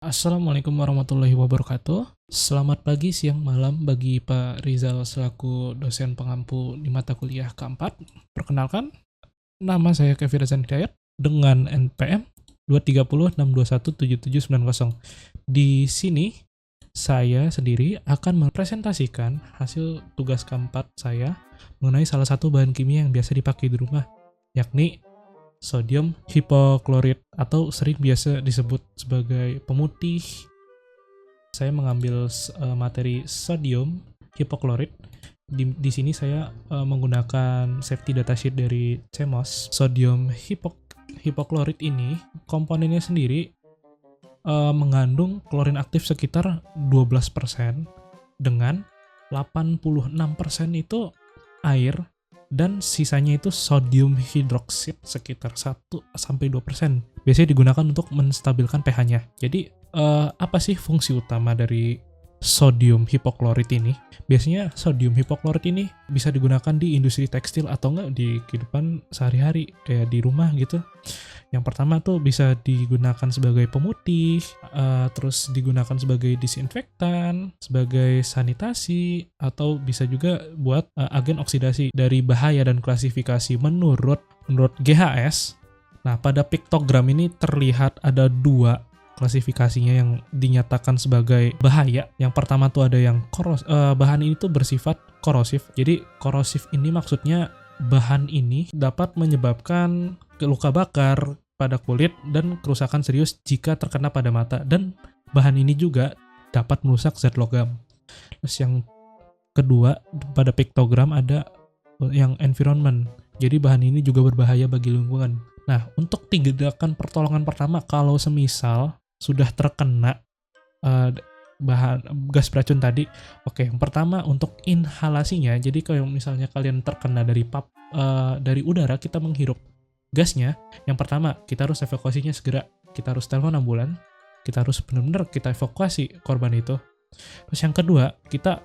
Assalamualaikum warahmatullahi wabarakatuh. Selamat pagi, siang, malam bagi Pak Rizal selaku dosen pengampu di mata kuliah keempat. Perkenalkan, nama saya Kevin Razan Hidayat dengan NPM 23062177790. Di sini, saya sendiri akan mempresentasikan hasil tugas keempat saya mengenai salah satu bahan kimia yang biasa dipakai di rumah, yakni sodium hipoklorit atau sering biasa disebut sebagai pemutih. Saya mengambil materi sodium hipoklorit. Di sini saya menggunakan safety datasheet dari CMOS. Sodium hipoklorit ini komponennya sendiri mengandung klorin aktif sekitar 12% dengan 86% itu air dan sisanya itu sodium hidroksid sekitar 1-2%. Biasanya digunakan untuk menstabilkan pH-nya. Jadi, apa sih fungsi utama dari sodium hipoklorit ini? Biasanya sodium hipoklorit ini bisa digunakan di industri tekstil atau enggak di kehidupan sehari-hari, kayak di rumah gitu. Yang pertama tuh bisa digunakan sebagai pemutih, terus digunakan sebagai disinfektan, sebagai sanitasi, atau bisa juga buat agen oksidasi. Dari bahaya dan klasifikasi menurut GHS, nah pada piktogram ini terlihat ada dua klasifikasinya yang dinyatakan sebagai bahaya. Yang pertama tuh ada yang bahan ini tuh bersifat korosif. Jadi korosif ini maksudnya bahan ini dapat menyebabkan luka bakar pada kulit dan kerusakan serius jika terkena pada mata, dan bahan ini juga dapat merusak zat logam. Terus yang kedua pada piktogram ada yang environment. Jadi bahan ini juga berbahaya bagi lingkungan. Nah, untuk tindakan pertolongan pertama kalau semisal sudah terkena bahan gas beracun tadi. Oke, yang pertama untuk inhalasinya. Jadi kalau misalnya kalian terkena dari udara, kita menghirup gasnya. Yang pertama, kita harus evakuasinya segera. Kita harus telepon ambulan. Kita harus benar-benar kita evakuasi korban itu. Terus yang kedua, kita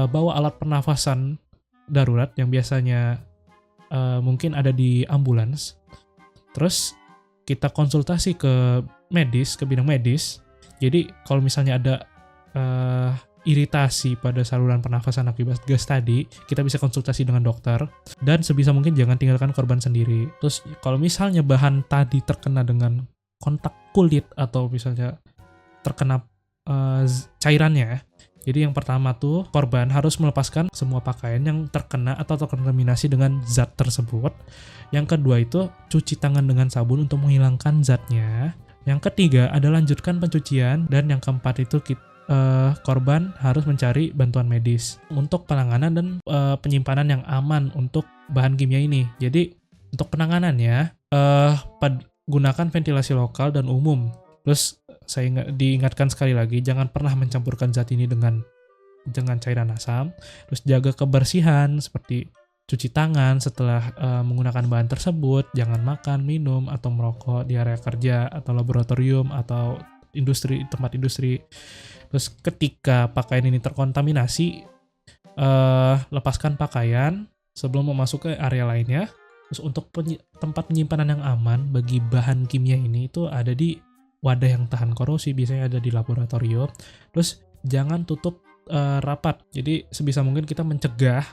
bawa alat pernafasan darurat yang biasanya mungkin ada di ambulans. Terus kita konsultasi ke bidang medis. Jadi kalau misalnya ada iritasi pada saluran pernafasan akibat gas tadi, kita bisa konsultasi dengan dokter, dan sebisa mungkin jangan tinggalkan korban sendiri. Terus kalau misalnya bahan tadi terkena dengan kontak kulit atau misalnya terkena cairannya, jadi yang pertama tuh korban harus melepaskan semua pakaian yang terkena atau terkontaminasi dengan zat tersebut. Yang kedua itu cuci tangan dengan sabun untuk menghilangkan zatnya. Yang ketiga ada lanjutkan pencucian, dan yang keempat itu korban harus mencari bantuan medis untuk penanganan dan penyimpanan yang aman untuk bahan kimia ini. Jadi untuk penanganannya gunakan ventilasi lokal dan umum. Terus saya diingatkan sekali lagi, jangan pernah mencampurkan zat ini dengan cairan asam. Terus jaga kebersihan seperti cuci tangan setelah menggunakan bahan tersebut. Jangan makan, minum, atau merokok di area kerja atau laboratorium atau tempat industri. Terus ketika pakaian ini terkontaminasi, lepaskan pakaian sebelum memasuki area lainnya. Terus untuk tempat penyimpanan yang aman bagi bahan kimia ini itu ada di wadah yang tahan korosi, biasanya ada di laboratorium. Terus jangan tutup rapat. Jadi sebisa mungkin kita mencegah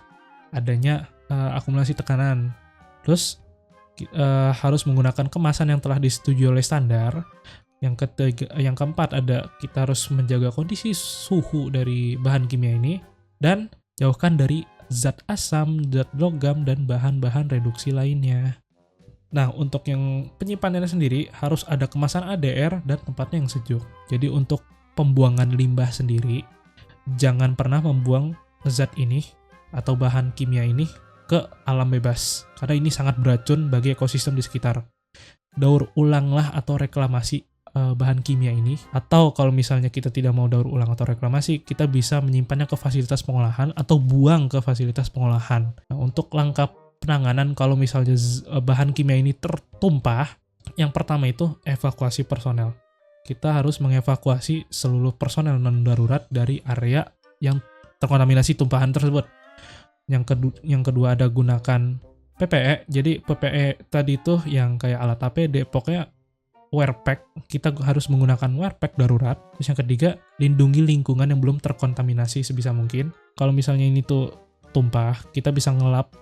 adanya akumulasi tekanan. Terus harus menggunakan kemasan yang telah disetujui oleh standar. Yang keempat ada kita harus menjaga kondisi suhu dari bahan kimia ini, dan jauhkan dari zat asam, zat logam, dan bahan-bahan reduksi lainnya. Nah, untuk yang penyimpanannya sendiri harus ada kemasan ADR dan tempatnya yang sejuk. Jadi untuk pembuangan limbah sendiri, jangan pernah membuang zat ini atau bahan kimia ini ke alam bebas, karena ini sangat beracun bagi ekosistem di sekitar. Daur ulanglah atau reklamasi bahan kimia ini, atau kalau misalnya kita tidak mau daur ulang atau reklamasi, kita bisa menyimpannya ke fasilitas pengolahan atau buang ke fasilitas pengolahan. Nah, untuk langkah penanganan kalau misalnya bahan kimia ini tertumpah, yang pertama itu evakuasi personel. Kita harus mengevakuasi seluruh personel non-darurat dari area yang terkontaminasi tumpahan tersebut. Yang kedua ada gunakan PPE. Jadi PPE tadi tuh yang kayak alat APD, pokoknya wear pack, kita harus menggunakan wear pack darurat. Terus yang ketiga, lindungi lingkungan yang belum terkontaminasi sebisa mungkin. Kalau misalnya ini tuh tumpah, kita bisa ngelap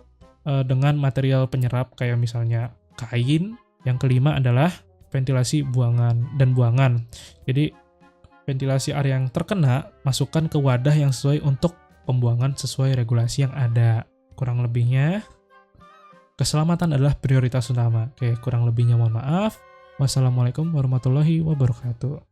dengan material penyerap kayak misalnya kain. Yang kelima adalah ventilasi buangan. Jadi ventilasi area yang terkena, masukkan ke wadah yang sesuai untuk pembuangan sesuai regulasi yang ada. Kurang lebihnya, keselamatan adalah prioritas utama. Oke, kurang lebihnya mohon maaf. Wassalamualaikum warahmatullahi wabarakatuh.